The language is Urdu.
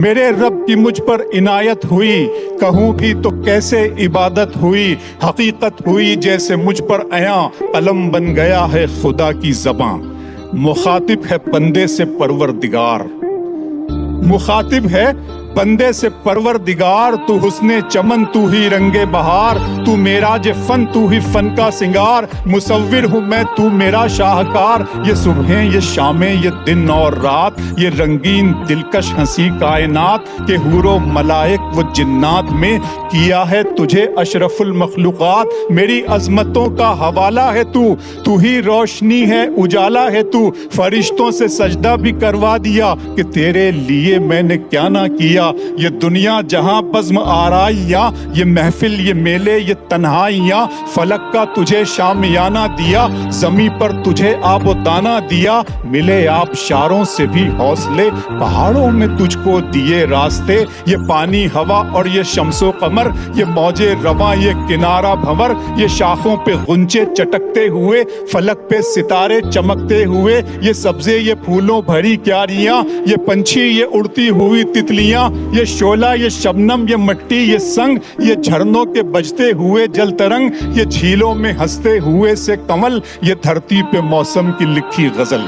میرے رب کی مجھ پر عنایت ہوئی، کہوں بھی تو کیسے عبادت ہوئی، حقیقت ہوئی جیسے مجھ پر عیاں، قلم بن گیا ہے خدا کی زباں، مخاطب ہے بندے سے پروردگار، مخاطب ہے بندے سے پروردگار، تو حسن چمن تو ہی رنگ بہار، تو معراج فن تو ہی فن کا سنگار، مصور ہوں میں تو میرا شاہکار، یہ صبحیں یہ شامیں یہ دن اور رات، یہ رنگین دلکش ہنسی کائنات، کہ حور و ملائک و جنات میں کیا ہے تجھے اشرف المخلوقات، میری عظمتوں کا حوالہ ہے تو ہی روشنی ہے اجالا ہے، تو فرشتوں سے سجدہ بھی کروا دیا کہ تیرے لیے میں نے کیا نہ کیا، یہ دنیا جہاں بزم آرائیاں، یہ محفل یہ میلے یہ تنہائیاں، فلک کا تجھے شامیانہ دیا، زمیں پر تجھے آب و دانہ دیا، ملے آبشاروں سے بھی حوصلے، پہاڑوں میں تجھ کو دیے راستے، یہ پانی ہوا اور یہ شمس و قمر، یہ موجے رواں یہ کنارہ بھنور، یہ شاخوں پہ غنچے چٹکتے ہوئے، فلک پہ ستارے چمکتے ہوئے، یہ سبزے یہ پھولوں بھری کیاریاں، یہ پنچھی یہ اڑتی ہوئی تتلیاں، یہ شعلہ یہ شبنم یہ مٹی یہ سنگ، یہ جھرنوں کے بجتے ہوئے جل ترنگ، یہ جھیلوں میں ہنستے ہوئے سے کمل، یہ دھرتی پہ موسم کی لکھی غزل۔